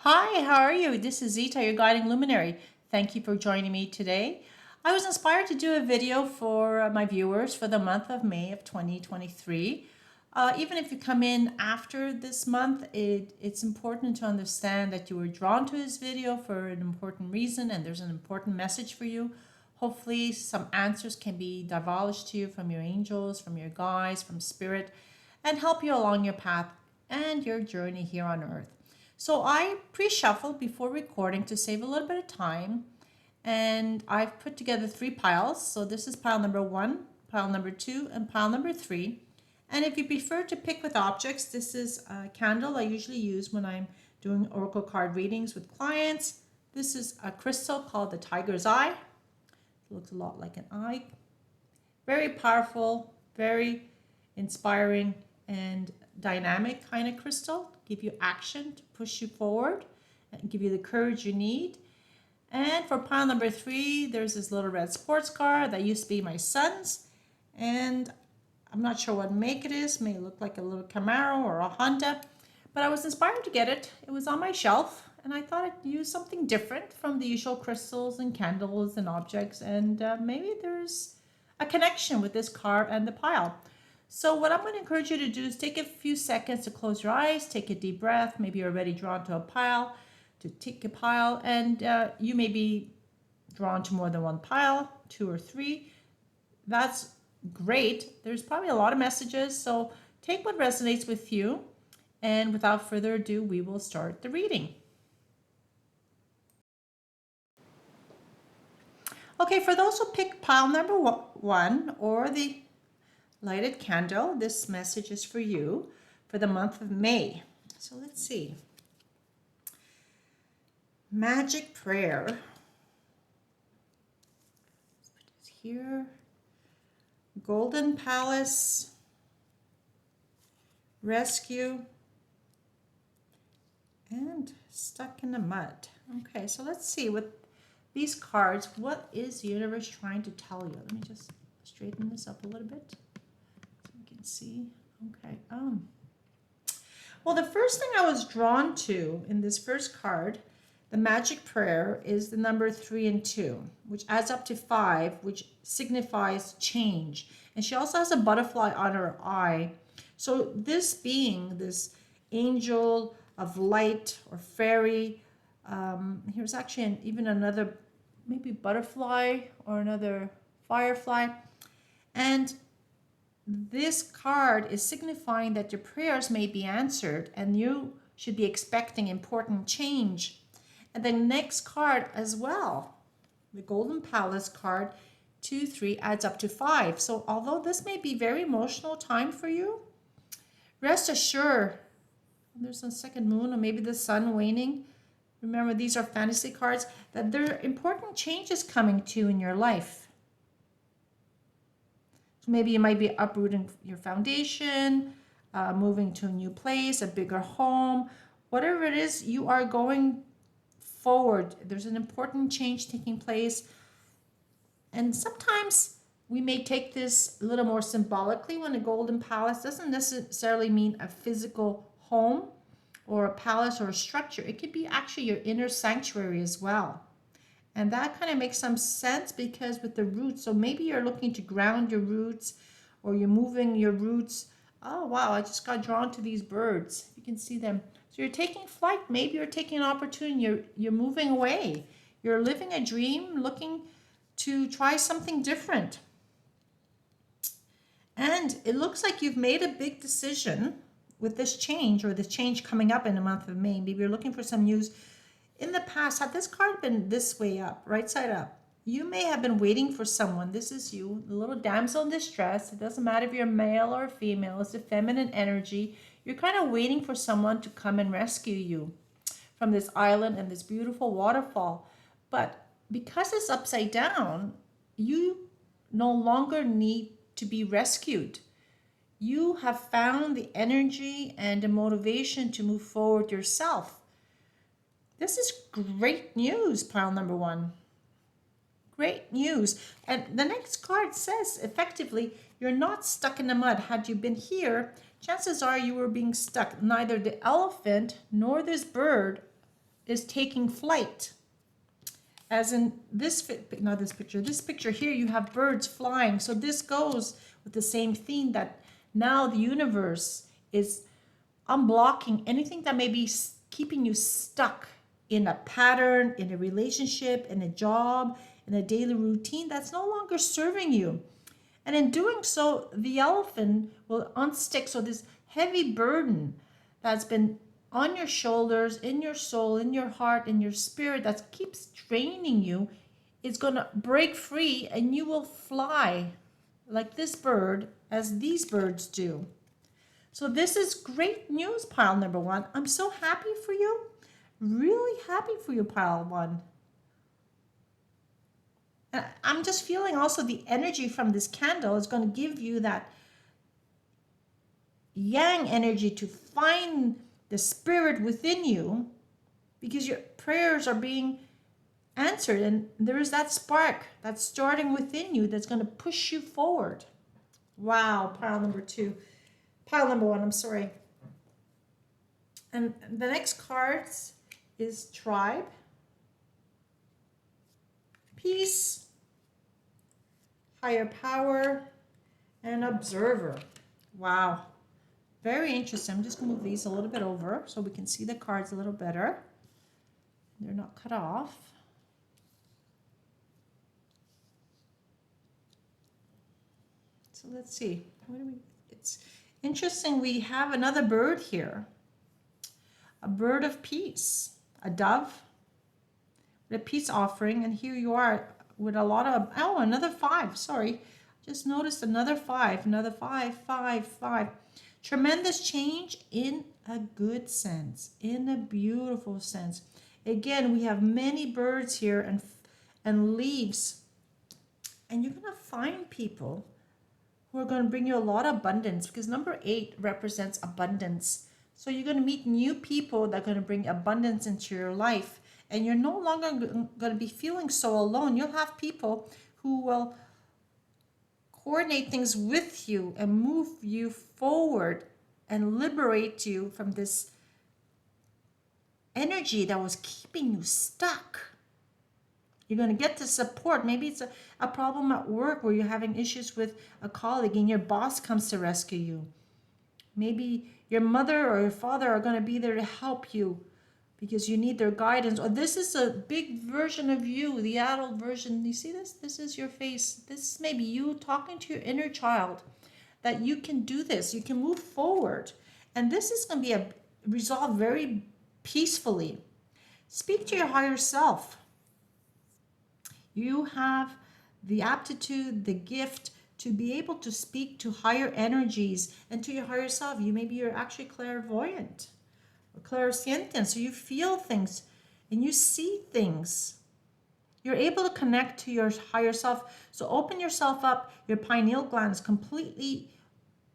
Hi, how are you? This is Zita, your guiding luminary. Thank you for joining me today. I was inspired to do a video for my viewers for the month of May of 2023. Even if you come in after this month, it's important to understand that you were drawn to this video for an important reason and there's an important message for you. Hopefully some answers can be divulged to you from your angels, from your guides, from spirit, and help you along your path and your journey here on earth. So I pre-shuffled before recording to save a little bit of time, and I've put together 3 piles. So this is pile number 1, pile number 2, and pile number 3. And if you prefer to pick with objects, this is a candle I usually use when I'm doing oracle card readings with clients. This is a crystal called the tiger's eye. It looks a lot like an eye. Very powerful, very inspiring, and dynamic kind of crystal. Give you action to push you forward and give you the courage you need. And for pile number 3, there's this little red sports car that used to be my son's, and I'm not sure what make it is. May look like a little Camaro or a Honda, but I was inspired to get it. It was on my shelf and I thought I'd use something different from the usual crystals and candles and objects, and maybe there's a connection with this car and the pile. So what I'm going to encourage you to do is take a few seconds to close your eyes, take a deep breath. Maybe you're already drawn to a pile, to take a pile, and you may be drawn to more than one pile, 2 or 3. That's great. There's probably a lot of messages, so take what resonates with you. And without further ado, we will start the reading. Okay, for those who pick pile number 1 or the lighted candle, this message is for you for the month of May. So let's see. Magic prayer. Let's put this here. Golden palace. Rescue. And stuck in the mud. Okay, so let's see with these cards, what is the universe trying to tell you? Let me just straighten this up a little bit. See, okay. Well, the first thing I was drawn to in this first card, the magic prayer, is the number 3 and 2, which adds up to 5, which signifies change. And she also has a butterfly on her eye. So this being this angel of light or fairy, here's actually even another maybe butterfly or another firefly, and this card is signifying that your prayers may be answered and you should be expecting important change. And the next card as well, the Golden Palace card, 2, 3 adds up to 5. So although this may be very emotional time for you, rest assured, there's a second moon or maybe the sun waning. Remember, these are fantasy cards, that there are important changes coming to you in your life. Maybe you might be uprooting your foundation, moving to a new place, a bigger home. Whatever it is, you are going forward. There's an important change taking place. And sometimes we may take this a little more symbolically when a golden palace doesn't necessarily mean a physical home or a palace or a structure. It could be actually your inner sanctuary as well. And that kind of makes some sense because with the roots, so maybe you're looking to ground your roots or you're moving your roots. Oh, wow, I just got drawn to these birds. You can see them. So you're taking flight. Maybe you're taking an opportunity. You're moving away. You're living a dream, looking to try something different. And it looks like you've made a big decision with this change or this change coming up in the month of May. Maybe you're looking for some news. In the past, had this card been this way up, right side up, you may have been waiting for someone. This is you, the little damsel in distress. It doesn't matter if you're male or female. It's the feminine energy. You're kind of waiting for someone to come and rescue you from this island and this beautiful waterfall. But because it's upside down, you no longer need to be rescued. You have found the energy and the motivation to move forward yourself. This is great news, pile number 1. Great news. And the next card says, effectively, you're not stuck in the mud. Had you been here, chances are you were being stuck. Neither the elephant nor this bird is taking flight. As in this, not this picture, this picture here, you have birds flying. So this goes with the same theme that now the universe is unblocking anything that may be keeping you stuck in a pattern, in a relationship, in a job, in a daily routine that's no longer serving you. And in doing so, the elephant will unstick. So this heavy burden that's been on your shoulders, in your soul, in your heart, in your spirit, that keeps draining you, is going to break free, and you will fly like this bird, as these birds do. So this is great news, pile number one. I'm so happy for you. Really happy for you, pile one. And I'm just feeling also the energy from this candle is going to give you that yang energy to find the spirit within you, because your prayers are being answered, and there is that spark that's starting within you that's going to push you forward. Wow, pile number one, I'm sorry. And the next cards is tribe, peace, higher power, and observer. Wow. Very interesting. I'm just going to move these a little bit over so we can see the cards a little better. They're not cut off. So let's see. It's interesting. We have another bird here. A bird of peace. A dove with a peace offering. And here you are with a lot of, another 5. Sorry. Just noticed another 5. Another 5, 5, 5. Tremendous change in a good sense, in a beautiful sense. Again, we have many birds here and leaves. And you're going to find people who are going to bring you a lot of abundance, because number 8 represents abundance. So you're going to meet new people that are going to bring abundance into your life. And you're no longer going to be feeling so alone. You'll have people who will coordinate things with you and move you forward and liberate you from this energy that was keeping you stuck. You're going to get the support. Maybe it's a problem at work where you're having issues with a colleague and your boss comes to rescue you. Maybe your mother or your father are going to be there to help you because you need their guidance. Or this is a big version of you, the adult version. You see this? This is your face. This may be you talking to your inner child, that you can do this. You can move forward. And this is going to be resolved very peacefully. Speak to your higher self. You have the aptitude, the gift to be able to speak to higher energies and to your higher self. Maybe you're actually clairvoyant. Clairsentient, so you feel things and you see things. You're able to connect to your higher self. So open yourself up. Your pineal gland is completely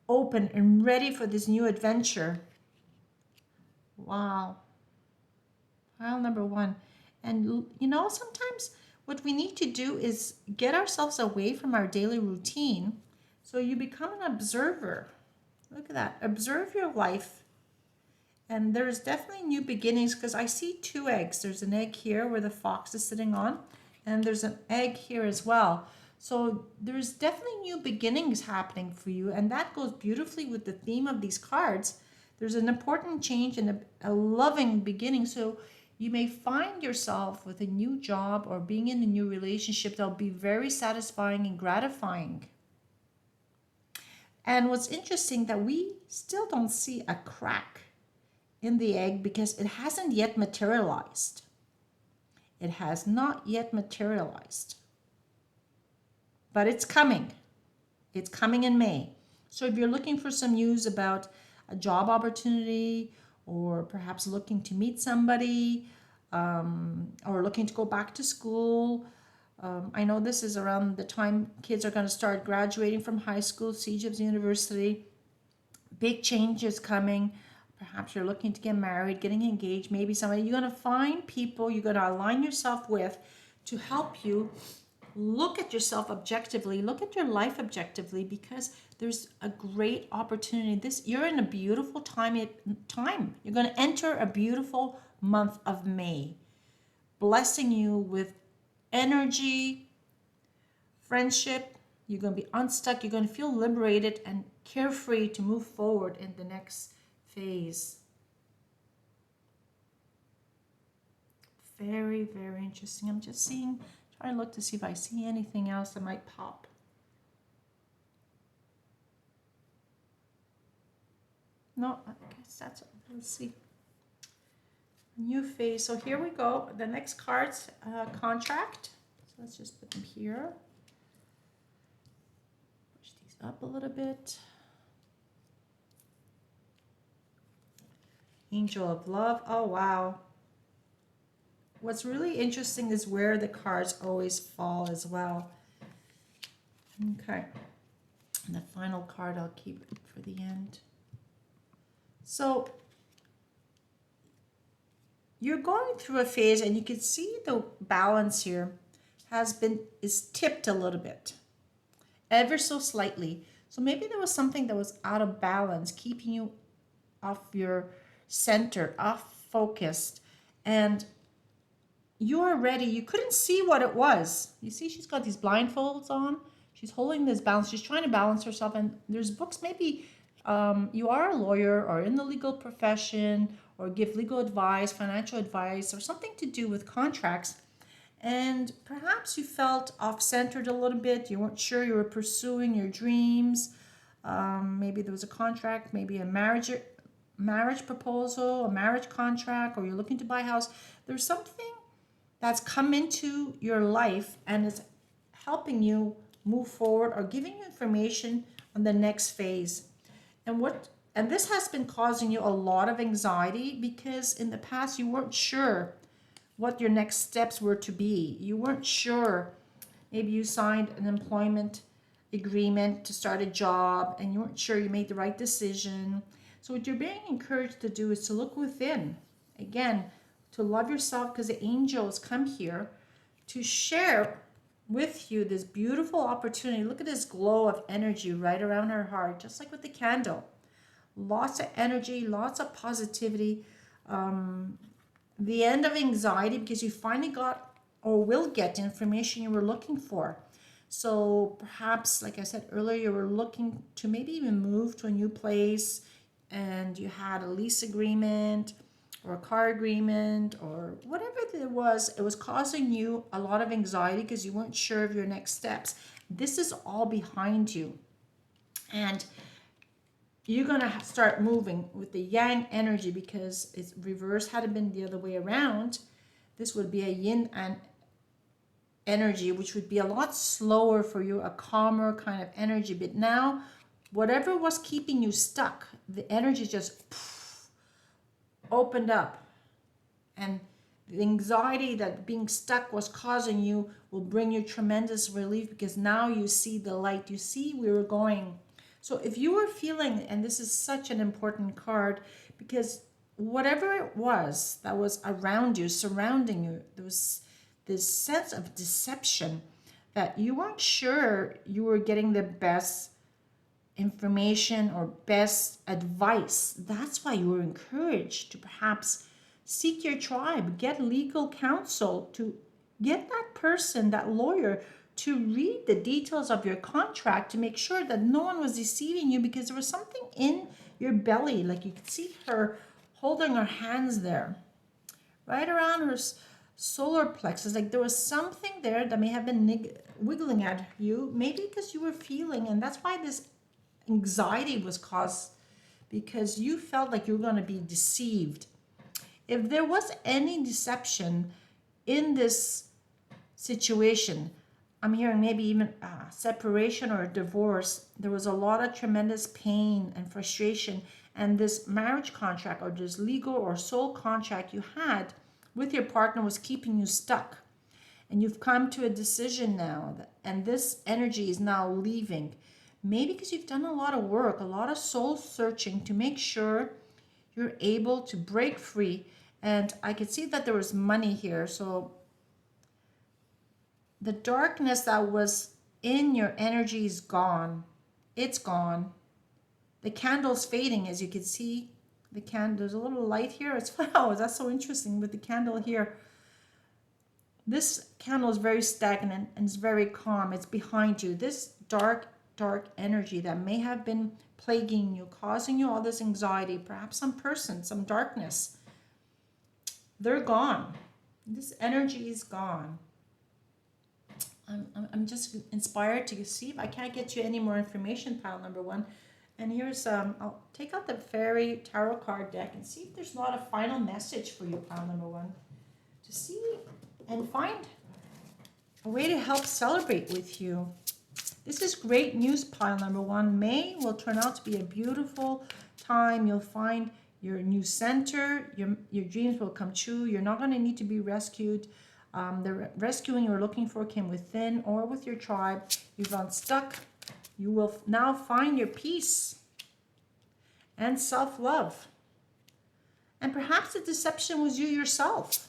open and ready for this new adventure. Wow. Pile number 1. And sometimes what we need to do is get ourselves away from our daily routine. So you become an observer. Look at that. Observe your life. And there's definitely new beginnings, because I see 2 eggs. There's an egg here where the fox is sitting on, and there's an egg here as well. So there's definitely new beginnings happening for you, and that goes beautifully with the theme of these cards. There's an important change and a loving beginning. So you may find yourself with a new job or being in a new relationship that'll be very satisfying and gratifying. And what's interesting, that we still don't see a crack in the egg because it hasn't yet materialized. It has not yet materialized. But it's coming. It's coming in May. So if you're looking for some news about a job opportunity, or perhaps looking to meet somebody, or looking to go back to school, I know this is around the time kids are going to start graduating from high school, CEGEP's university. Big changes coming. Perhaps you're looking to get married, getting engaged, maybe somebody. You're going to find people you're going to align yourself with to help you look at yourself objectively, look at your life objectively, because there's a great opportunity. You're in a beautiful time. You're going to enter a beautiful month of May, blessing you with energy, friendship. You're going to be unstuck. You're going to feel liberated and carefree to move forward in the next phase. Very, very interesting. I'm just trying to look to see if I see anything else that might pop. No, I guess that's it. Let's see. New phase. So here we go. The next card's contract. So let's just put them here. Push these up a little bit. Angel of Love. Oh, wow. What's really interesting is where the cards always fall as well. Okay. And the final card I'll keep for the end. So you're going through a phase, and you can see the balance here is tipped a little bit, ever so slightly. So maybe there was something that was out of balance, keeping you off your center, off focused, and you are ready. You couldn't see what it was. You see, she's got these blindfolds on. She's holding this balance. She's trying to balance herself, and there's books. Maybe you are a lawyer or in the legal profession, or give legal advice, financial advice, or something to do with contracts. And perhaps you felt off-centered a little bit. You weren't sure you were pursuing your dreams. Maybe there was a contract, maybe a marriage proposal, a marriage contract, or you're looking to buy a house. There's something that's come into your life and is helping you move forward or giving you information on the next phase. And this has been causing you a lot of anxiety because in the past you weren't sure what your next steps were to be. You weren't sure. Maybe you signed an employment agreement to start a job and you weren't sure you made the right decision. So what you're being encouraged to do is to look within. Again, to love yourself, because the angels come here to share with you this beautiful opportunity. Look at this glow of energy right around her heart, just like with the candle. Lots of energy, lots of positivity. The end of anxiety, because you finally got or will get the information you were looking for. So perhaps, like I said earlier, you were looking to maybe even move to a new place and you had a lease agreement or a car agreement or whatever it was causing you a lot of anxiety because you weren't sure of your next steps. This is all behind you. And you're going to start moving with the yang energy, because it's reverse. Had it been the other way around, this would be a yin and energy, which would be a lot slower for you, a calmer kind of energy. But now, whatever was keeping you stuck, the energy just opened up. And the anxiety that being stuck was causing you will bring you tremendous relief, because now you see the light. You see where we're going. So if you were feeling, and this is such an important card, because whatever it was that was around you, surrounding you, there was this sense of deception that you weren't sure you were getting the best information or best advice. That's why you were encouraged to perhaps seek your tribe, get legal counsel, to get that person, that lawyer, to read the details of your contract to make sure that no one was deceiving you, because there was something in your belly, like you could see her holding her hands there, right around her solar plexus. Like there was something there that may have been wiggling at you, maybe because you were feeling, and that's why this anxiety was caused, because you felt like you were going to be deceived. If there was any deception in this situation, I'm hearing maybe even separation or a divorce. There was a lot of tremendous pain and frustration, and this marriage contract or this legal or soul contract you had with your partner was keeping you stuck. And you've come to a decision now, and this energy is now leaving. Maybe because you've done a lot of work, a lot of soul searching to make sure you're able to break free. And I could see that there was money here. So the darkness that was in your energy is gone. It's gone. The candle's fading, as you can see. the candle. There's a little light here. It's wow, that's so interesting with the candle here. This candle is very stagnant and it's very calm. It's behind you. This dark, dark energy that may have been plaguing you, causing you all this anxiety, perhaps some person, some darkness, they're gone. This energy is gone. I'm just inspired to see if I can't get you any more information, pile number one. And here's, I'll take out the fairy tarot card deck and see if there's not a final message for you, pile number one. To see and find a way to help celebrate with you. This is great news, pile number one. May will turn out to be a beautiful time. You'll find your new center. Your dreams will come true. You're not going to need to be rescued. The rescuing you're looking for came within or with your tribe. You've gone stuck. You will now find your peace and self-love. And perhaps the deception was you yourself,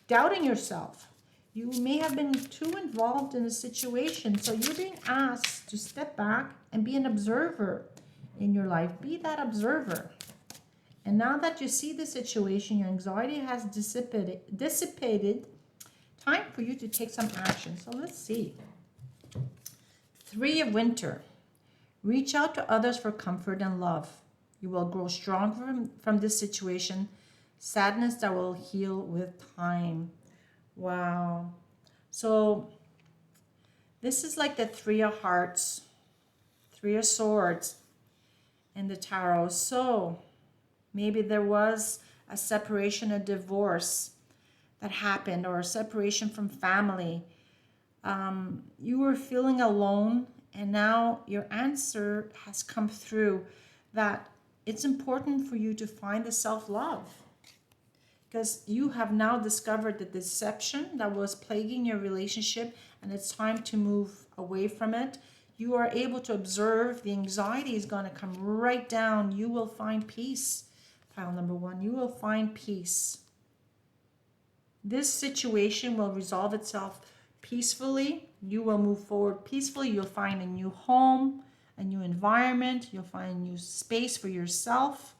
doubting yourself. You may have been too involved in a situation, so you're being asked to step back and be an observer in your life. Be that observer. And now that you see the situation, your anxiety has dissipated, time for you to take some action. So let's see. 3 of Winter. Reach out to others for comfort and love. You will grow stronger from this situation. Sadness that will heal with time. Wow. So this is like the 3 of Hearts, 3 of Swords, and the Tarot. So maybe there was a separation, a divorce that happened, or a separation from family. You were feeling alone, and now your answer has come through that it's important for you to find the self-love, because you have now discovered the deception that was plaguing your relationship, and it's time to move away from it. You are able to observe. The anxiety is going to come right down. You will find peace. Pile number one, you will find peace. This situation will resolve itself peacefully. You will move forward peacefully. You'll find a new home, a new environment. You'll find a new space for yourself.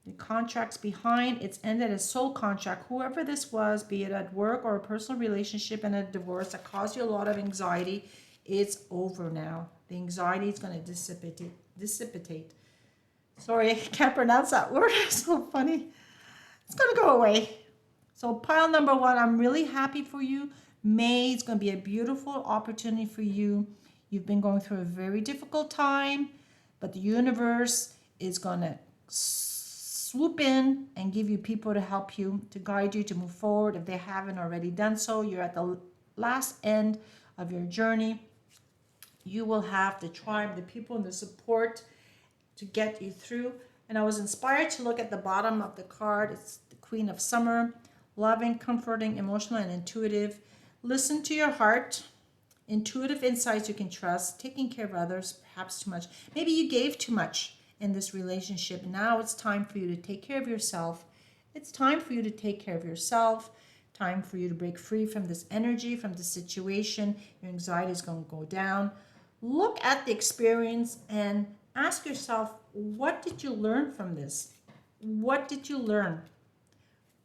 The contract's behind. It's ended a soul contract. Whoever this was, be it at work or a personal relationship and a divorce that caused you a lot of anxiety, it's over now. The anxiety is going to dissipate. Sorry, I can't pronounce that word. It's so funny. It's going to go away. So pile number one, I'm really happy for you. May is going to be a beautiful opportunity for you. You've been going through a very difficult time, but the universe is going to swoop in and give you people to help you, to guide you, to move forward. If they haven't already done so, you're at the last end of your journey. You will have the tribe, the people, and the support to get you through. And I was inspired to look at the bottom of the card. It's the Queen of Summer. Loving, comforting, emotional, and intuitive. Listen to your heart. Intuitive insights you can trust. Taking care of others, perhaps too much. Maybe you gave too much in this relationship. Now it's time for you to take care of yourself. It's time for you to take care of yourself. Time for you to break free from this energy, from this situation. Your anxiety is going to go down. Look at the experience and ask yourself, what did you learn from this? What did you learn?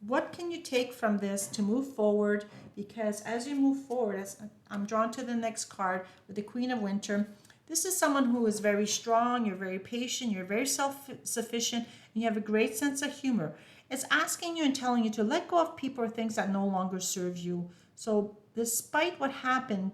What can you take from this to move forward? Because as you move forward, as I'm drawn to the next card with the Queen of Winter, this is someone who is very strong, you're very patient, you're very self-sufficient, and you have a great sense of humor. It's asking you and telling you to let go of people or things that no longer serve you. So despite what happened,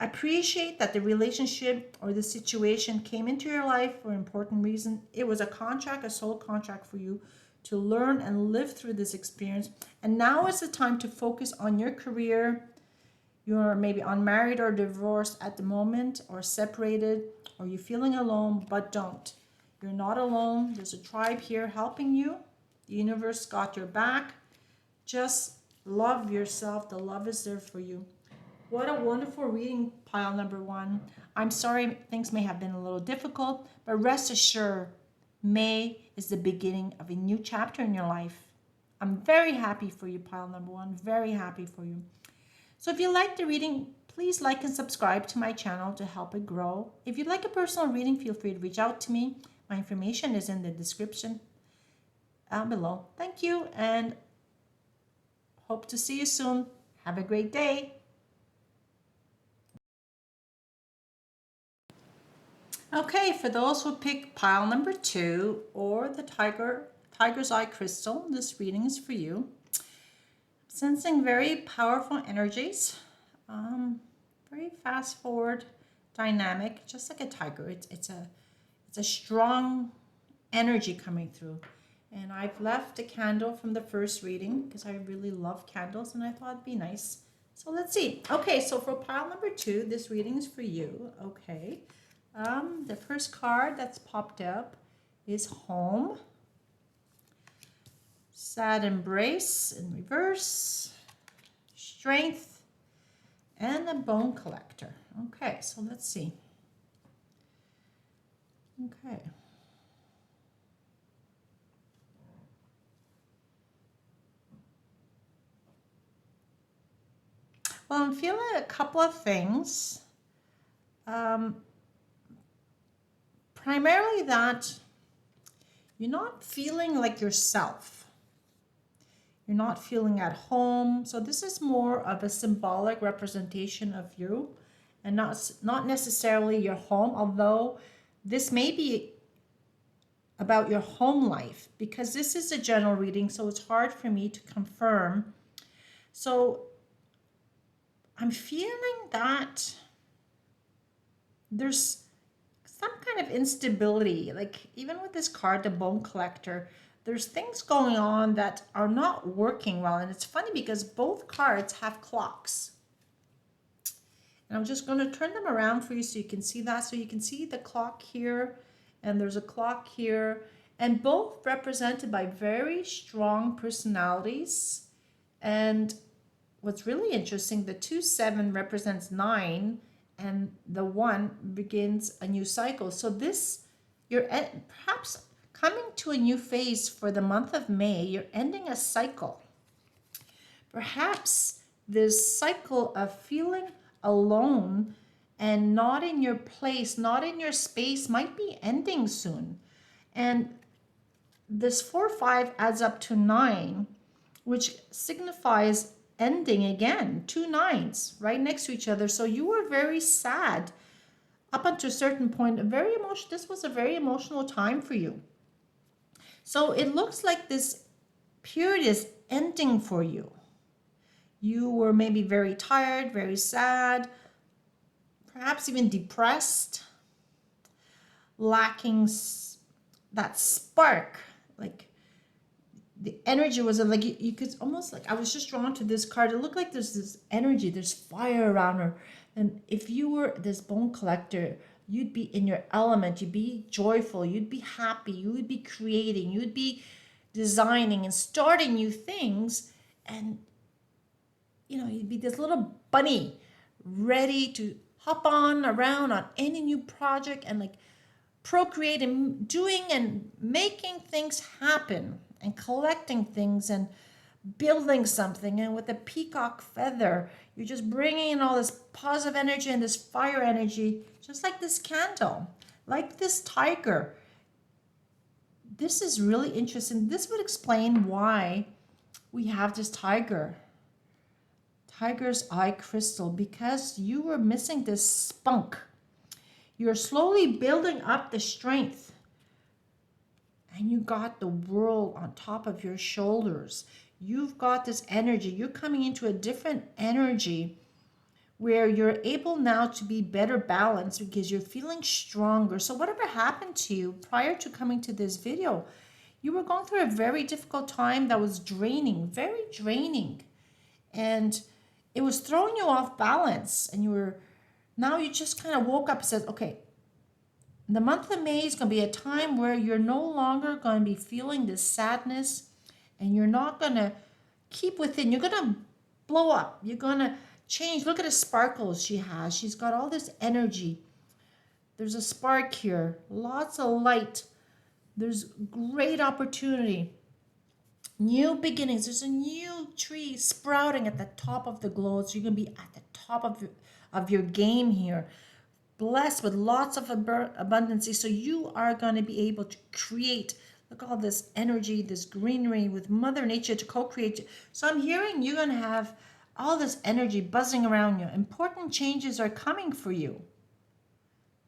appreciate that the relationship or the situation came into your life for an important reason. It was a contract, a soul contract for you to learn and live through this experience. And now is the time to focus on your career. You're maybe unmarried or divorced at the moment, or separated, or you're feeling alone, but don't. You're not alone. There's a tribe here helping you. The universe got your back. Just love yourself. The love is there for you. What a wonderful reading, pile number one. I'm sorry things may have been a little difficult, but rest assured, May is the beginning of a new chapter in your life. I'm very happy for you, pile number one. Very happy for you. So if you like the reading, please like and subscribe to my channel to help it grow. If you'd like a personal reading, feel free to reach out to me. My information is in the description down below. Thank you, and hope to see you soon. Have a great day. Okay, for those who pick pile number 2 or the Tiger's Eye Crystal, this reading is for you. Sensing very powerful energies, very fast forward, dynamic, just like a tiger. It's a strong energy coming through. And I've left a candle from the first reading because I really love candles and I thought it'd be nice. So let's see. Okay, so for pile number 2, this reading is for you. Okay. The first card that's popped up is Home. Sad Embrace in reverse. Strength. And a Bone Collector. Okay, so let's see. Okay. Well, I'm feeling a couple of things. Primarily that you're not feeling like yourself. You're not feeling at home. So this is more of a symbolic representation of you and not necessarily your home, although this may be about your home life because this is a general reading, so it's hard for me to confirm. So I'm feeling that there's some kind of instability, like even with this card, the Bone Collector, there's things going on that are not working well. And it's funny because both cards have clocks. And I'm just going to turn them around for you so you can see that. So you can see the clock here and there's a clock here, and both represented by very strong personalities. And what's really interesting, the 2-7 represents 9 and the 1 begins a new cycle. So this, you're perhaps coming to a new phase for the month of May. You're ending a cycle. Perhaps this cycle of feeling alone and not in your place, not in your space might be ending soon. And this 4-5 adds up to 9, which signifies ending again. 2 9s right next to each other. So you were very sad up until a certain point. This was a very emotional time for you. So it looks like this period is ending for you. You were maybe very tired, very sad, perhaps even depressed, lacking that spark. Like the energy was like you could almost, like I was just drawn to this card. It looked like there's this energy, there's fire around her. And if you were this Bone Collector, you'd be in your element, you'd be joyful, you'd be happy, you would be creating, you'd be designing and starting new things. And you'd be this little bunny ready to hop on around on any new project and like procreate and doing and making things happen and collecting things and building something. And with a peacock feather, you're just bringing in all this positive energy and this fire energy, just like this candle, like this tiger. This is really interesting. This would explain why we have this Tiger's Eye Crystal, because you were missing this spunk. You're slowly building up the strength and you got the world on top of your shoulders. You've got this energy. You're coming into a different energy where you're able now to be better balanced because you're feeling stronger. So whatever happened to you prior to coming to this video, you were going through a very difficult time that was draining, very draining. And it was throwing you off balance. And now you just kind of woke up and said, okay, the month of May is going to be a time where you're no longer going to be feeling this sadness, and you're not going to keep within. You're going to blow up. You're going to change. Look at the sparkles she has. She's got all this energy. There's a spark here, lots of light. There's great opportunity. New beginnings. There's a new tree sprouting at the top of the globe. So you're going to be at the top of your game here. blessed with lots of abundance. So you are going to be able to create. Look, all this energy, this greenery with Mother Nature to co-create. So I'm hearing you're going to have all this energy buzzing around you. Important changes are coming for you.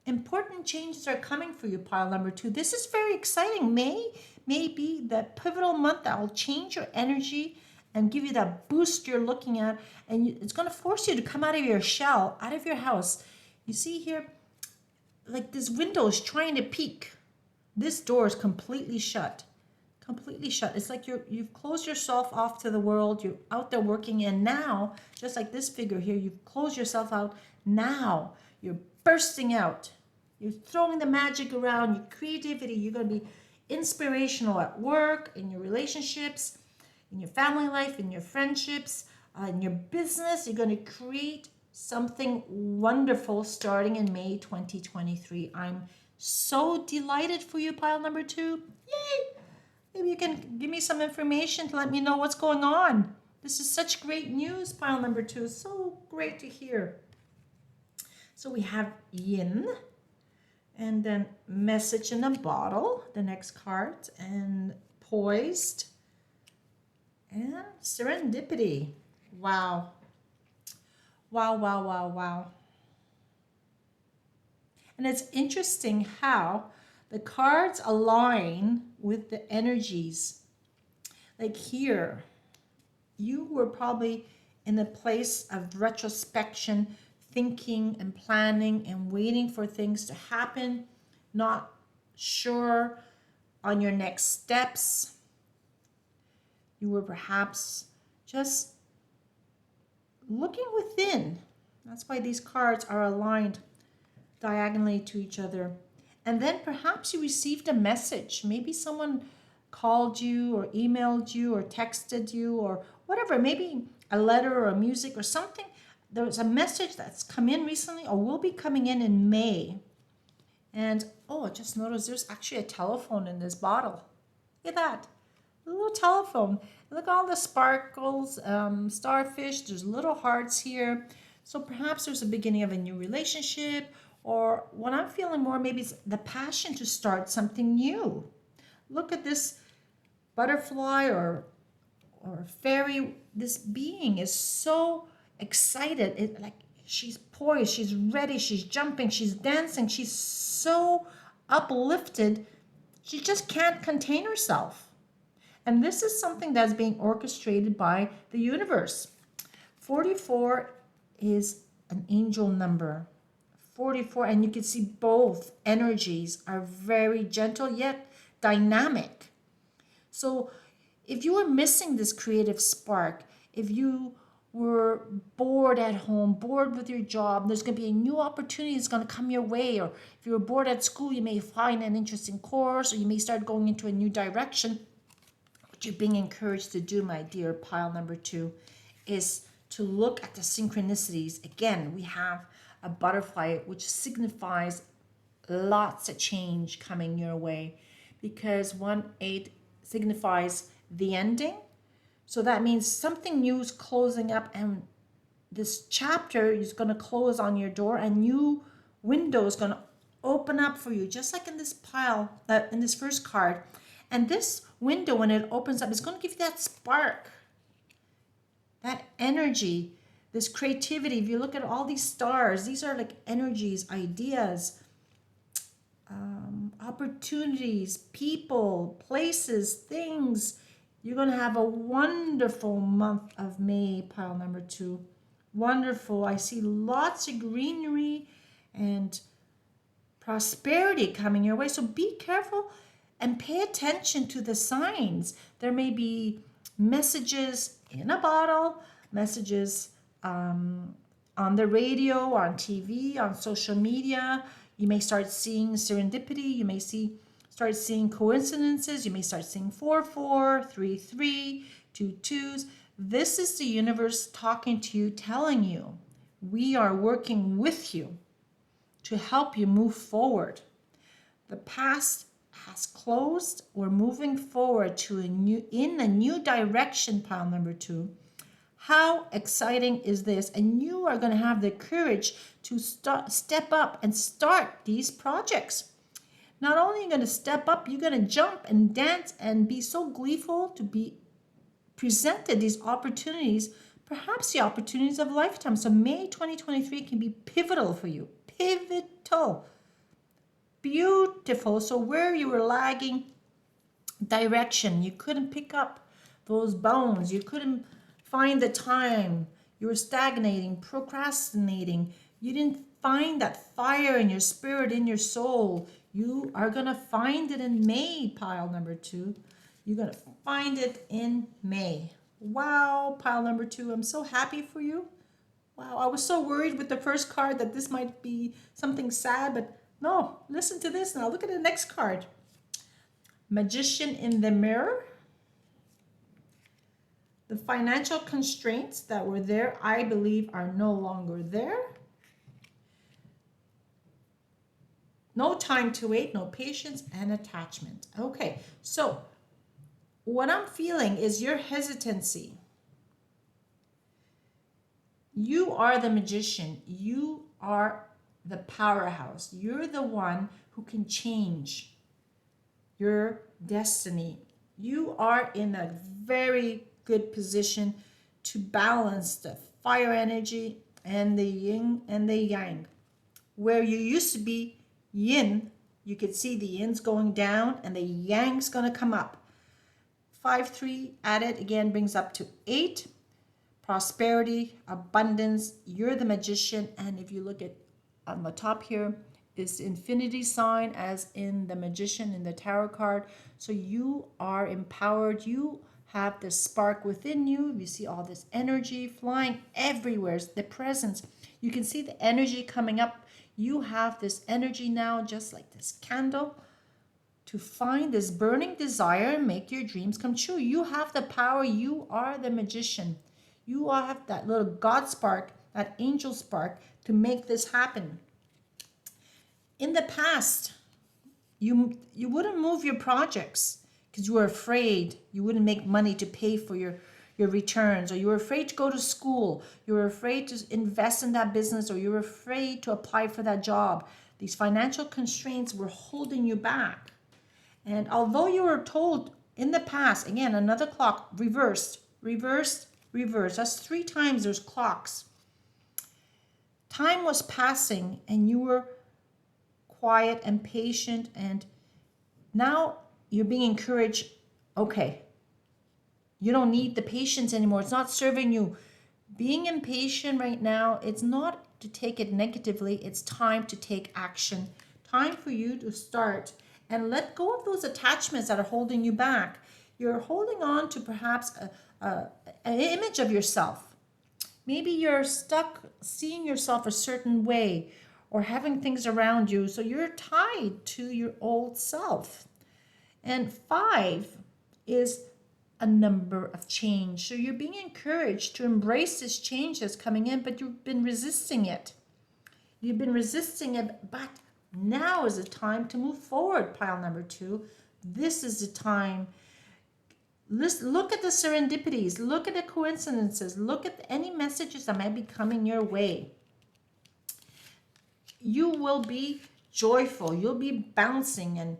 Important changes are coming for you, pile number 2. This is very exciting. May be the pivotal month that will change your energy and give you that boost you're looking at. And it's going to force you to come out of your shell, out of your house. You see here, like this window is trying to peek. This door is completely shut. Completely shut. It's like you've closed yourself off to the world. You're out there working, and now, just like this figure here, you've closed yourself out. Now you're bursting out. You're throwing the magic around, your creativity. You're going to be inspirational at work, in your relationships, in your family life, in your friendships, in your business. You're going to create something wonderful starting in May 2023. I'm so delighted for you, pile number 2. Yay! Maybe you can give me some information to let me know what's going on. This is such great news, pile number 2. So great to hear. So we have yin, and then message in a bottle, the next card, and poised, and serendipity. Wow. Wow, wow, wow, wow. And it's interesting how the cards align with the energies. Like here, you were probably in a place of retrospection, thinking and planning and waiting for things to happen, not sure on your next steps. You were perhaps just looking within. That's why these cards are aligned diagonally to each other. And then perhaps you received a message. Maybe someone called you or emailed you or texted you or whatever. Maybe a letter or a music or something. There was a message that's come in recently or will be coming in May. And I just noticed there's actually a telephone in this bottle. Look at that. A little telephone. Look at all the sparkles, starfish. There's little hearts here. So perhaps there's a beginning of a new relationship, or what I'm feeling more maybe is the passion to start something new. Look at this butterfly or fairy. This being is so excited. Like she's poised, she's ready, she's jumping, she's dancing, she's so uplifted. She just can't contain herself. And this is something that's being orchestrated by the universe. 44 is an angel number. 44, and you can see both energies are very gentle yet dynamic. So if you were missing this creative spark, if you were bored at home, bored with your job, there's going to be a new opportunity that's going to come your way. Or if you were bored at school, you may find an interesting course, or you may start going into a new direction. What you're being encouraged to do, my dear pile number 2, is to look at the synchronicities. Again, we have a butterfly, which signifies lots of change coming your way, because 1-8 signifies the ending. So that means something new is closing up, and this chapter is going to close on your door. A new window is going to open up for you, just like in this pile, in this first card. And this window, when it opens up, is going to give you that spark, that energy, this creativity. If you look at all these stars, these are like energies, ideas, opportunities, people, places, things. You're going to have a wonderful month of May, pile number 2. Wonderful. I see lots of greenery and prosperity coming your way. So be careful and pay attention to the signs. There may be messages in a bottle, messages on the radio, on TV, on social media. You may start seeing serendipity. You may start seeing coincidences. You may start seeing 4-4, 3-3, 2-2s. This is the universe talking to you, telling you, we are working with you to help you move forward. The past has closed. We're moving forward to in a new direction, pile number 2. How exciting is this? And you are going to have the courage to step up and start these projects. Not only are you going to step up, you're going to jump and dance and be so gleeful to be presented these opportunities, perhaps the opportunities of a lifetime. So May 2023 can be pivotal for you. Pivotal. Beautiful. So where you were lagging direction, you couldn't pick up those bones, you couldn't find the time, you were stagnating, procrastinating, you didn't find that fire in your spirit, in your soul, you are going to find it in May, pile number 2. You're going to find it in May. Wow, pile number 2, I'm so happy for you. Wow, I was so worried with the first card that this might be something sad, but no, listen to this now. Look at the next card. Magician in the mirror. The financial constraints that were there, I believe, are no longer there. No time to wait, no patience, and attachment. Okay, so what I'm feeling is your hesitancy. You are the magician. You are the powerhouse. You're the one who can change your destiny. You are in a very good position to balance the fire energy and the yin and the yang. Where you used to be yin, you could see the yin's going down and the yang's going to come up. 5-3 added again brings up to 8. Prosperity, abundance, you're the magician. And if you look at on the top here, is the infinity sign as in the magician in the tarot card. So you are empowered. You have this spark within you. You see all this energy flying everywhere. The presence. You can see the energy coming up. You have this energy now, just like this candle, to find this burning desire and make your dreams come true. You have the power. You are the magician. You have that little God spark, that angel spark to make this happen. In the past, you wouldn't move your projects because you were afraid you wouldn't make money to pay for your returns, or you were afraid to go to school, you were afraid to invest in that business, or you were afraid to apply for that job. These financial constraints were holding you back. And although you were told in the past, again, another clock, reversed, reversed, reversed. That's 3 times there's clocks. Time was passing and you were quiet and patient, and now you're being encouraged. Okay, you don't need the patience anymore. It's not serving you. Being impatient right now, it's not to take it negatively. It's time to take action. Time for you to start and let go of those attachments that are holding you back. You're holding on to perhaps an image of yourself. Maybe you're stuck seeing yourself a certain way or having things around you, so you're tied to your old self. And 5 is a number of change. So you're being encouraged to embrace this change that's coming in, but you've been resisting it. You've been resisting it, but now is the time to move forward, pile number 2. This is the time. Look at the serendipities. Look at the coincidences. Look at any messages that might be coming your way. You will be joyful. You'll be bouncing and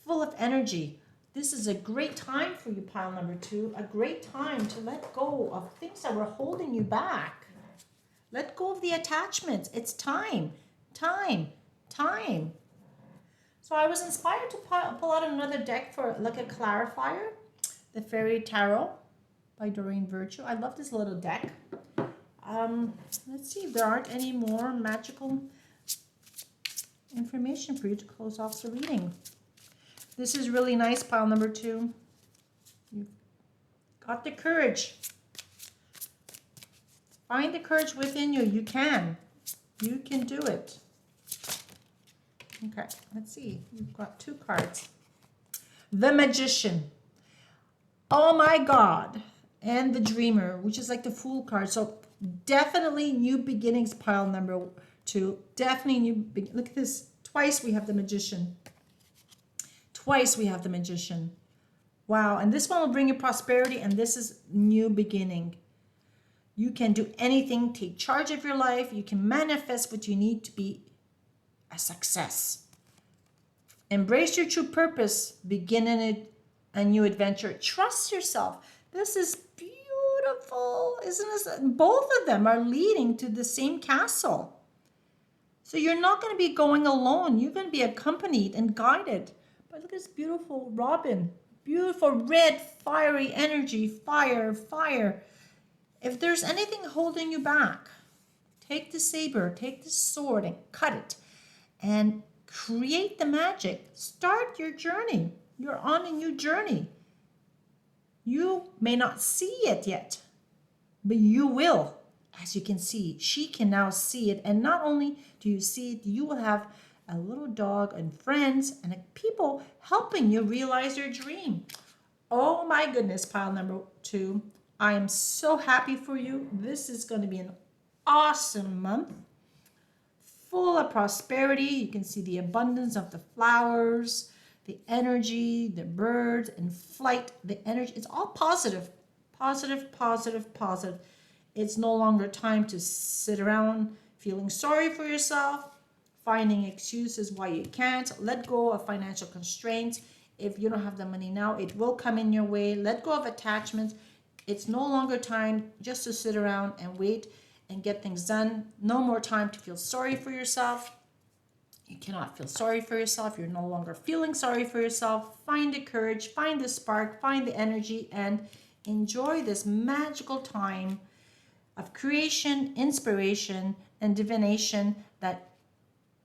full of energy. This is a great time for you, pile number 2. A great time to let go of things that were holding you back. Let go of the attachments. It's time, time, time. So I was inspired to pull out another deck for like a clarifier, the Fairy Tarot by Doreen Virtue. I love this little deck. Let's see if there aren't any more magical information for you to close off the reading. This is really nice, pile number 2. You've got the courage. Find the courage within you. You can. You can do it. Okay, let's see. You've got 2 cards. The Magician. Oh my God. And the Dreamer, which is like the Fool card. So definitely new beginnings, pile number 2. Definitely new beginnings. Look at this. Twice we have the Magician. Twice we have the Magician. Wow. And this one will bring you prosperity, and this is new beginning. You can do anything, take charge of your life. You can manifest what you need to be a success. Embrace your true purpose. Begin a new adventure. Trust yourself. This is beautiful, isn't it? Both of them are leading to the same castle. So you're not going to be going alone. You're going to be accompanied and guided. But look at this beautiful robin. Beautiful red, fiery energy. Fire, fire. If there's anything holding you back, take the saber, take the sword and cut it. And create the magic. Start your journey. You're on a new journey. You may not see it yet, but you will. As you can see, she can now see it. And not only do you see it, you will have a little dog and friends and people helping you realize your dream. Oh my goodness, pile number 2. I am so happy for you. This is going to be an awesome month. Full of prosperity. You can see the abundance of the flowers, the energy, the birds in flight, the energy. It's all positive, positive, positive, positive. It's no longer time to sit around feeling sorry for yourself, finding excuses why you can't. Let go of financial constraints. If you don't have the money now, it will come in your way. Let go of attachments. It's no longer time just to sit around and wait and get things done. No more time to feel sorry for yourself. You cannot feel sorry for yourself. You're no longer feeling sorry for yourself. Find the courage, find the spark, find the energy, and enjoy this magical time of creation, inspiration, and divination that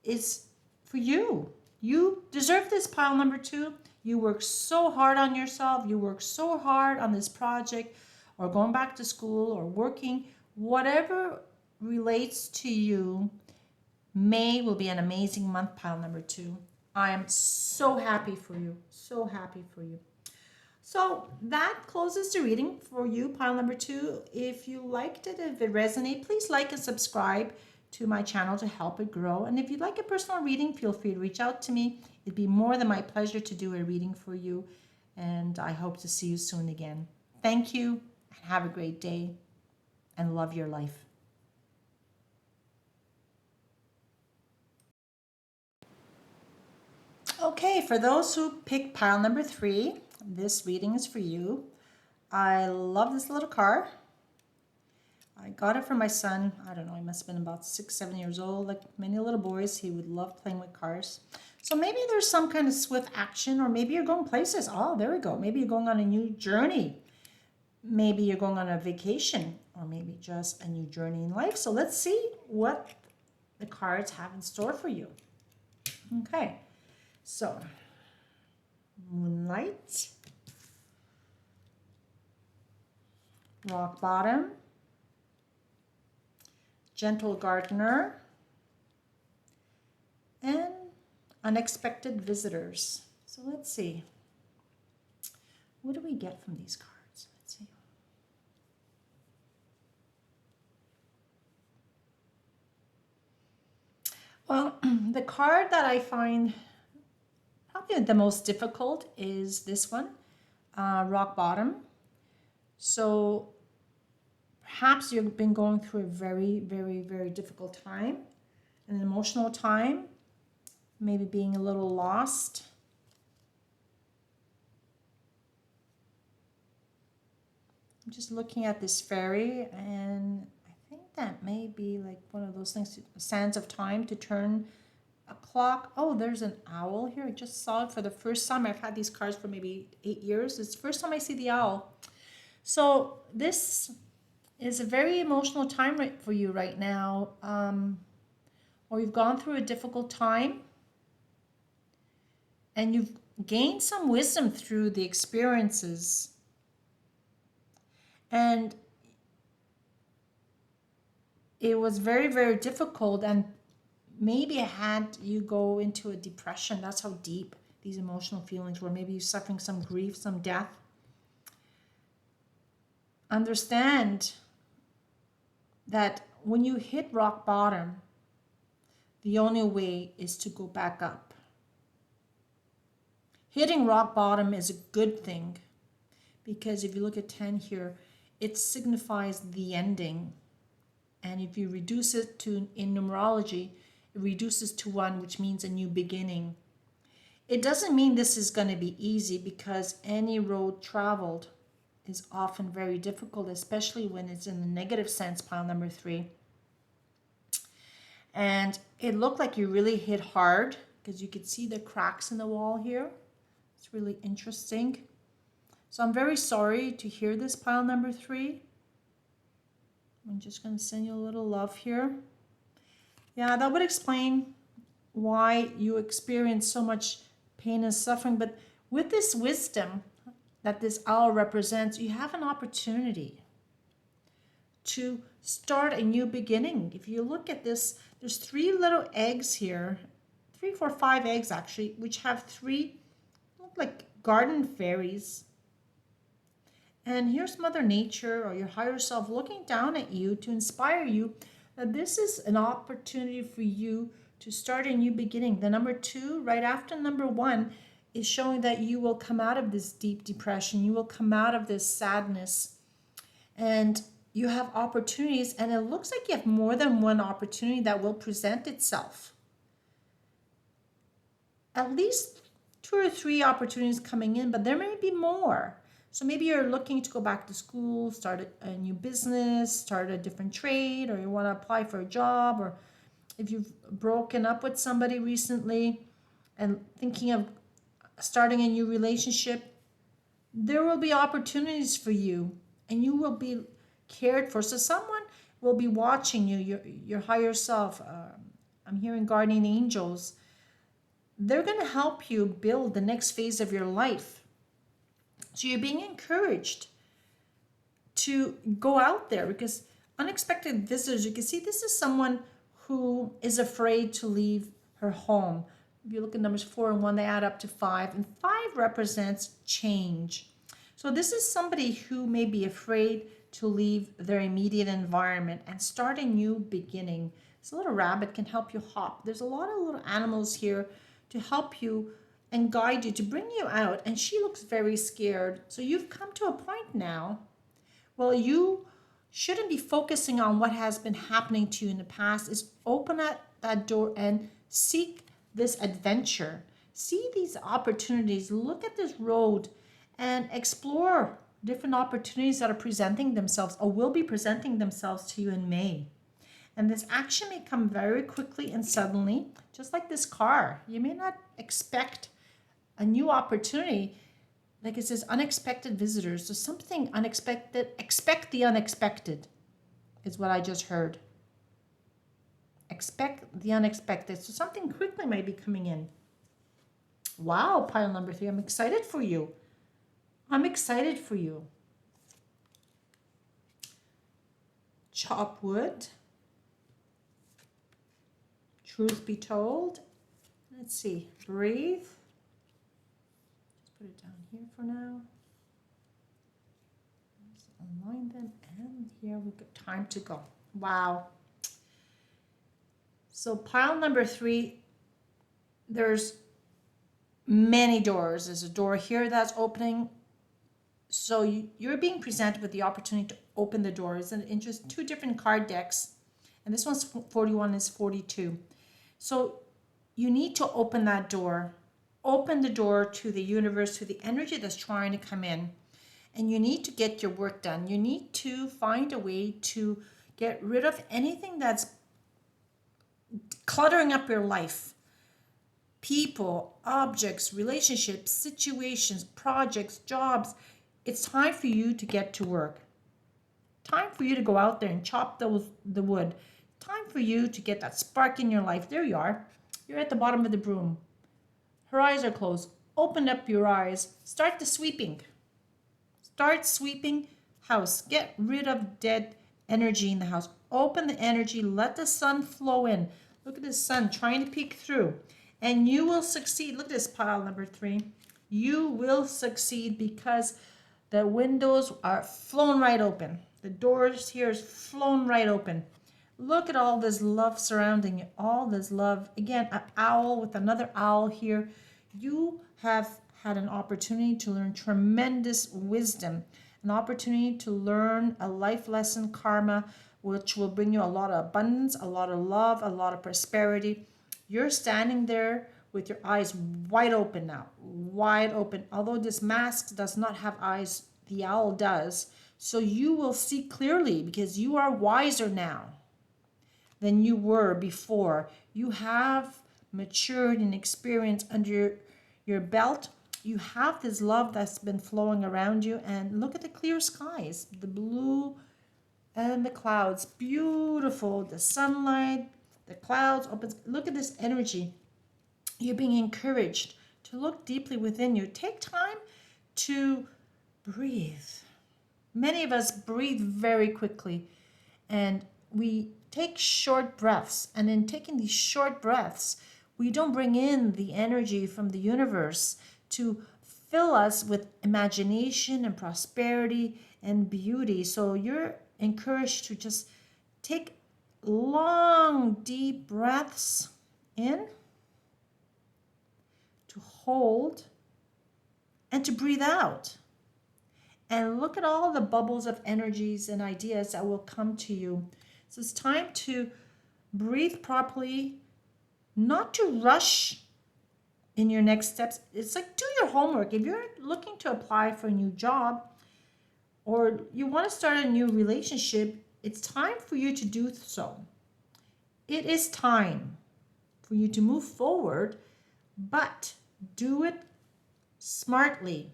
is for you. You deserve this, pile number 2. You work so hard on yourself. You work so hard on this project or going back to school or working. Whatever relates to you, May will be an amazing month, pile number 2. I am so happy for you. So happy for you. So that closes the reading for you, pile number 2. If you liked it, if it resonated, please like and subscribe to my channel to help it grow. And if you'd like a personal reading, feel free to reach out to me. It'd be more than my pleasure to do a reading for you. And I hope to see you soon again. Thank you and have a great day and love your life. Okay, for those who picked pile number 3, this reading is for you. I love this little car. I got it for my son. I don't know, he must have been about 6, 7 years old. Like many little boys, he would love playing with cars. So maybe there's some kind of swift action, or maybe you're going places. Oh, there we go. Maybe you're going on a new journey. Maybe you're going on a vacation, or maybe just a new journey in life. So let's see what the cards have in store for you. Okay, so Moonlight, Rock Bottom, Gentle Gardener, and Unexpected Visitors. So let's see. What do we get from these cards? Let's see. Well, the card that I find probably the most difficult is this one, Rock Bottom. So perhaps you've been going through a very, very, very difficult time, an emotional time, maybe being a little lost. I'm just looking at this fairy, and I think that may be like one of those things, sands of time to turn a clock. Oh, there's an owl here. I just saw it for the first time. I've had these cards for maybe 8 years. It's the first time I see the owl. So this is a very emotional time for you right now, or you've gone through a difficult time and you've gained some wisdom through the experiences. And it was very, very difficult, and maybe it had you go into a depression. That's how deep these emotional feelings were. Maybe you're suffering some grief, some death. Understand that when you hit rock bottom, the only way is to go back up. Hitting rock bottom is a good thing, because if you look at 10 here, it signifies the ending. And if you reduce it to, in numerology, it reduces to 1, which means a new beginning. It doesn't mean this is going to be easy, because any road traveled is often very difficult, especially when it's in the negative sense, pile number 3. And it looked like you really hit hard, because you could see the cracks in the wall here. It's really interesting. So I'm very sorry to hear this, pile number 3. I'm just going to send you a little love here. Yeah, that would explain why you experience so much pain and suffering. But with this wisdom that this owl represents, you have an opportunity to start a new beginning. If you look at this, there's 3 little eggs here, 3, 4, 5 eggs actually, which have 3 look like garden fairies. And here's Mother Nature or your higher self looking down at you to inspire you that this is an opportunity for you to start a new beginning. The number 2, right after number 1, is showing that you will come out of this deep depression. You will come out of this sadness. And you have opportunities, and it looks like you have more than one opportunity that will present itself. At least 2 or 3 opportunities coming in, but there may be more. So maybe you're looking to go back to school, start a new business, start a different trade, or you want to apply for a job, or if you've broken up with somebody recently and thinking of starting a new relationship, there will be opportunities for you, and you will be cared for. So someone will be watching you, your higher self. I'm hearing guardian angels. They're going to help you build the next phase of your life. So you're being encouraged to go out there, because unexpected visitors, you can see this is someone who is afraid to leave her home. If you look at numbers 4 and 1, they add up to 5, and 5 represents change. So this is somebody who may be afraid to leave their immediate environment and start a new beginning. This little rabbit can help you hop. There's a lot of little animals here to help you and guide you, to bring you out. And she looks very scared. So you've come to a point now, well, you shouldn't be focusing on what has been happening to you in the past. Is open up that door and seek this adventure. See these opportunities. Look at this road and explore different opportunities that are presenting themselves or will be presenting themselves to you in May. And this action may come very quickly and suddenly, just like this car. You may not expect a new opportunity. Like it says, unexpected visitors. So something unexpected. Expect the unexpected is what I just heard. Expect the unexpected. So something quickly might be coming in. Wow, pile number 3. I'm excited for you. I'm excited for you. Chop wood. Truth be told. Let's see. Breathe. Just put it down here for now. Let's align them. And here we've got time to go. Wow. So pile number 3, there's many doors. There's a door here that's opening. So you're being presented with the opportunity to open the doors, and in just 2 different card decks. And this one's 41, is 42. So you need to open that door. Open the door to the universe, to the energy that's trying to come in. And you need to get your work done. You need to find a way to get rid of anything that's cluttering up your life. People, objects, relationships, situations, projects, jobs. It's time for you to get to work. Time for you to go out there and chop the wood. Time for you to get that spark in your life. There you are. You're at the bottom of the broom. Her eyes are closed. Open up your eyes. Start the sweeping. Start sweeping house. Get rid of dead energy in the house. Open the energy. Let the sun flow in. Look at the sun trying to peek through. And you will succeed. Look at this pile number 3. You will succeed because the windows are flown right open. The doors here is flown right open. Look at all this love surrounding you. All this love. Again, an owl with another owl here. You have had an opportunity to learn tremendous wisdom. an opportunity to learn a life lesson, karma, which will bring you a lot of abundance, a lot of love, a lot of prosperity. You're standing there with your eyes wide open now, wide open. Although this mask does not have eyes, the owl does. So you will see clearly because you are wiser now than you were before. You have matured and experience under your belt. You have this love that's been flowing around you, and look at the clear skies, the blue and the clouds, beautiful, the sunlight, the clouds opens. Look at this energy. You're being encouraged to look deeply within you. Take time to breathe. Many of us breathe very quickly, and we take short breaths. And in taking these short breaths, we don't bring in the energy from the universe to fill us with imagination and prosperity and beauty. So you're encouraged to just take long, deep breaths in, to hold, and to breathe out. And look at all the bubbles of energies and ideas that will come to you. So it's time to breathe properly, not to rush in your next steps. It's like do your homework. If you're looking to apply for a new job or you want to start a new relationship, it's time for you to do so. It is time for you to move forward, but do it smartly.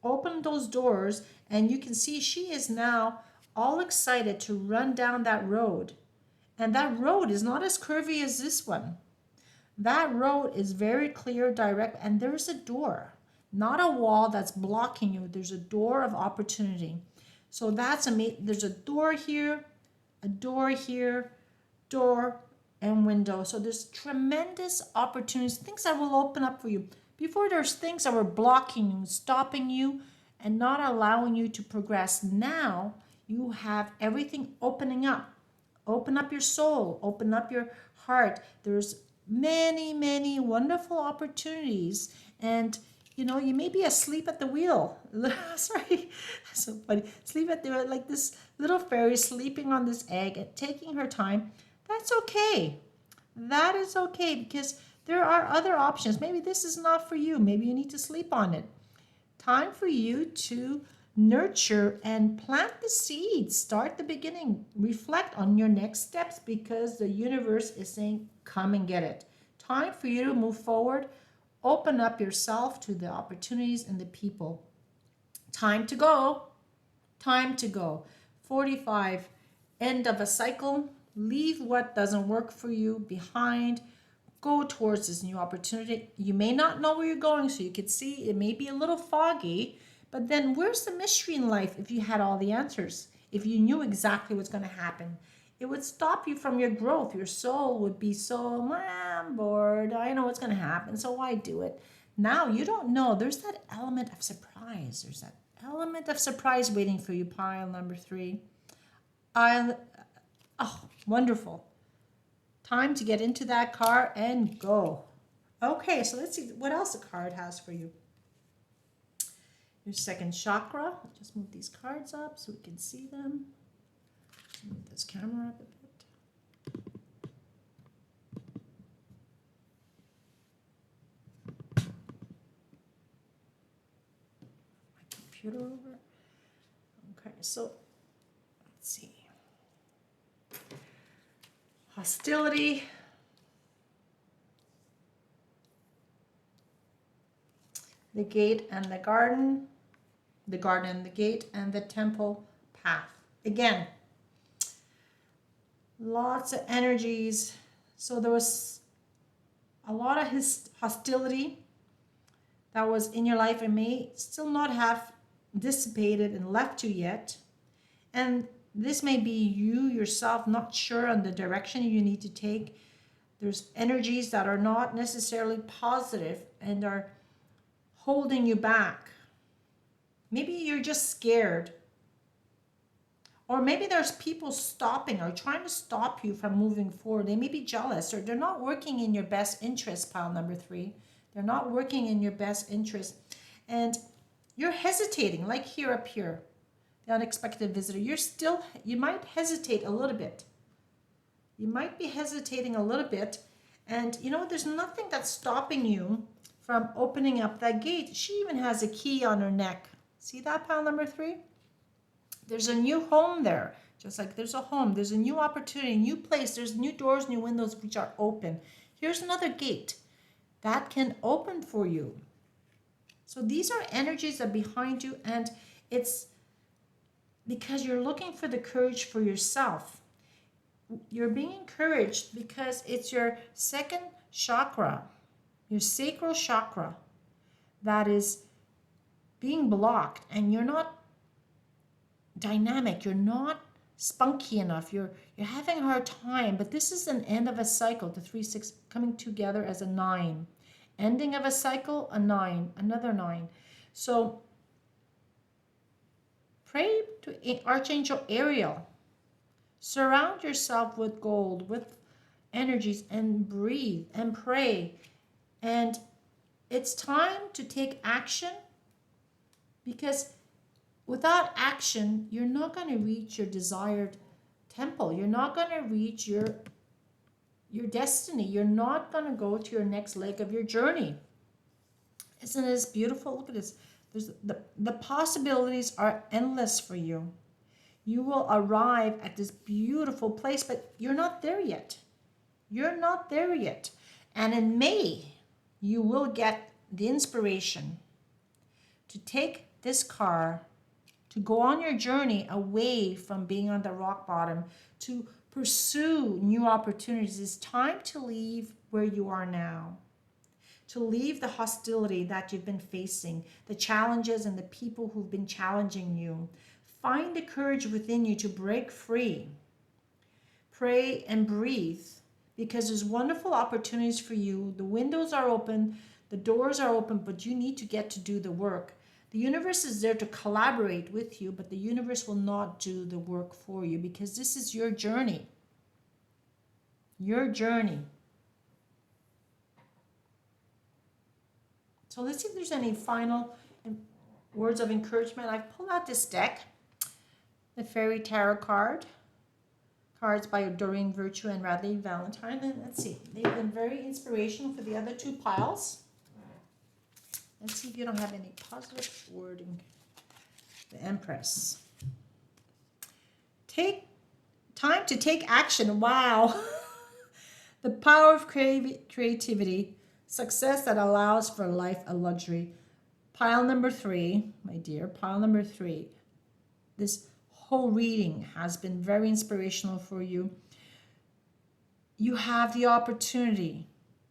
Open those doors, and you can see she is now all excited to run down that road. And that road is not as curvy as this one. That road is very clear, direct, and there's a door, not a wall that's blocking you. There's a door of opportunity. So that's amazing. There's a door here, door and window. So there's tremendous opportunities, things that will open up for you. Before there's things that were blocking you, stopping you, and not allowing you to progress. Now you have everything opening up. Open up your soul, open up your heart. There's many, many wonderful opportunities. And you know, you may be asleep at the wheel. Sorry, so funny. Sleep at the wheel, like this little fairy sleeping on this egg and taking her time. That's okay. That is okay because there are other options. Maybe this is not for you. Maybe you need to sleep on it. Time for you to nurture and plant the seeds. Start the beginning. Reflect on your next steps because the universe is saying, come and get it. Time for you to move forward. Open up yourself to the opportunities and the people. Time to go. Time to go. 45, end of a cycle. Leave what doesn't work for you behind. Go towards this new opportunity. You may not know where you're going, so you can see it may be a little foggy, but then where's the mystery in life if you had all the answers? If you knew exactly what's going to happen, it would stop you from your growth. Your soul would be so, I'm bored. I know what's going to happen, so why do it? Now you don't know. There's that element of surprise. There's that element of surprise waiting for you, pile number 3. Oh, wonderful. Time to get into that car and go. Okay, so let's see what else the card has for you. Your second chakra. Just move these cards up so we can see them. Move this camera up a bit. My computer over. Okay, so let's see. Hostility. The gate and the garden and the gate and the temple path. Again, lots of energies. So there was a lot of hostility that was in your life and may still not have dissipated and left you yet. And this may be you yourself not sure on the direction you need to take. There's energies that are not necessarily positive and are holding you back. Maybe you're just scared. Or maybe there's people stopping or trying to stop you from moving forward. They may be jealous or they're not working in your best interest, pile number 3. They're not working in your best interest. And you're hesitating, like here up here. the unexpected visitor. You might hesitate a little bit. You might be hesitating a little bit. And you know, there's nothing that's stopping you from opening up that gate. She even has a key on her neck. See that, pile number 3? There's a new home there. Just like there's a home, there's a new opportunity, new place, there's new doors, new windows which are open. Here's another gate that can open for you. So these are energies that are behind you, and it's because you're looking for the courage for yourself. You're being encouraged because it's your second chakra, your sacral chakra, that is being blocked, and you're not dynamic, you're not spunky enough, you're having a hard time. But this is an end of a cycle, the 3 6 coming together as a 9, ending of a cycle, a 9, another 9. So pray to Archangel Ariel. Surround yourself with gold, with energies, and breathe and pray. And it's time to take action, because without action, you're not going to reach your desired temple. You're not going to reach your destiny. You're not going to go to your next leg of your journey. Isn't this beautiful? Look at this. The possibilities are endless for you. You will arrive at this beautiful place, but you're not there yet. You're not there yet. And in May, you will get the inspiration to take this car, to go on your journey away from being on the rock bottom, to pursue new opportunities. It's time to leave where you are now, to leave the hostility that you've been facing, the challenges and the people who've been challenging you. Find the courage within you to break free. Pray and breathe, because there's wonderful opportunities for you. The windows are open, the doors are open, but you need to get to do the work. The universe is there to collaborate with you, but the universe will not do the work for you, because this is your journey. Your journey. So let's see if there's any final words of encouragement. I've pulled out this deck, the Fairy Tarot cards by Doreen Virtue and Radley Valentine. And let's see, they've been very inspirational for the other 2 piles. Let's see if you don't have any positive wording. The Empress. Take time to take action. Wow. The power of creativity. Success that allows for life a luxury. Pile number 3, my dear, pile number 3. This whole reading has been very inspirational for you. You have the opportunity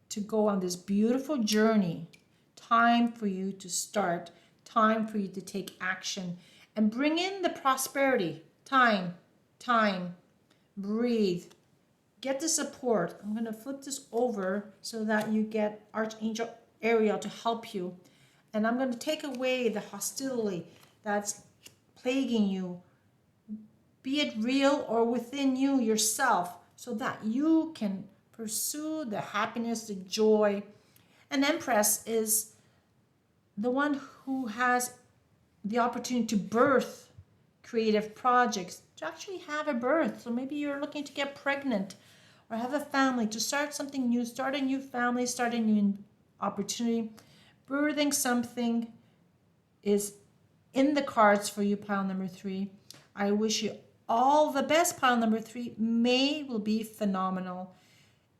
to go on this beautiful journey. Time for you to start, time for you to take action and bring in the prosperity. Time, breathe, get the support. I'm going to flip this over so that you get Archangel Ariel to help you. And I'm going to take away the hostility that's plaguing you, be it real or within you yourself, so that you can pursue the happiness, the joy. An Empress is the one who has the opportunity to birth creative projects, to actually have a birth. So maybe you're looking to get pregnant or have a family, to start something new, start a new family, start a new opportunity. Birthing something is in the cards for you, pile number 3. I wish you all the best, pile number 3. May will be phenomenal.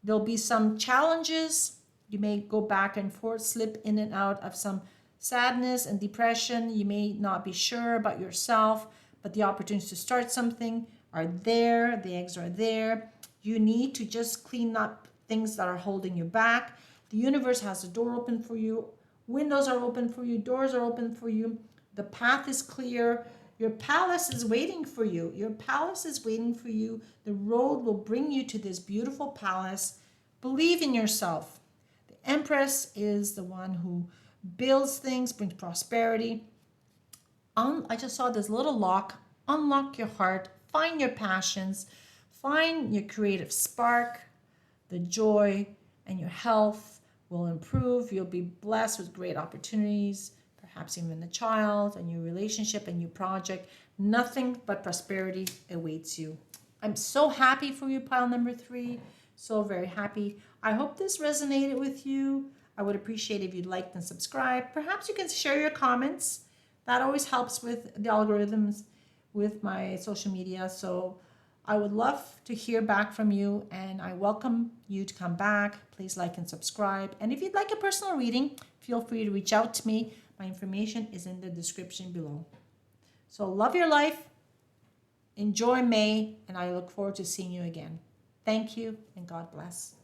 There'll be some challenges. You may go back and forth, slip in and out of some sadness and depression. You may not be sure about yourself, but the opportunities to start something are there. The eggs are there. You need to just clean up things that are holding you back. The universe has a door open for you. Windows are open for you. Doors are open for you. The path is clear. Your palace is waiting for you. Your palace is waiting for you. The road will bring you to this beautiful palace. Believe in yourself. The Empress is the one who builds things, brings prosperity. I just saw this little lock. Unlock your heart. Find your passions. Find your creative spark. The joy and your health will improve. You'll be blessed with great opportunities. perhaps even a child, a new relationship, a new project. Nothing but prosperity awaits you. I'm so happy for you, pile number 3. So very happy. I hope this resonated with you. I would appreciate if you'd like and subscribe. Perhaps you can share your comments. That always helps with the algorithms with my social media. So I would love to hear back from you, and I welcome you to come back. Please like and subscribe. And if you'd like a personal reading, feel free to reach out to me. My information is in the description below. So love your life, enjoy May, and I look forward to seeing you again. Thank you, and God bless.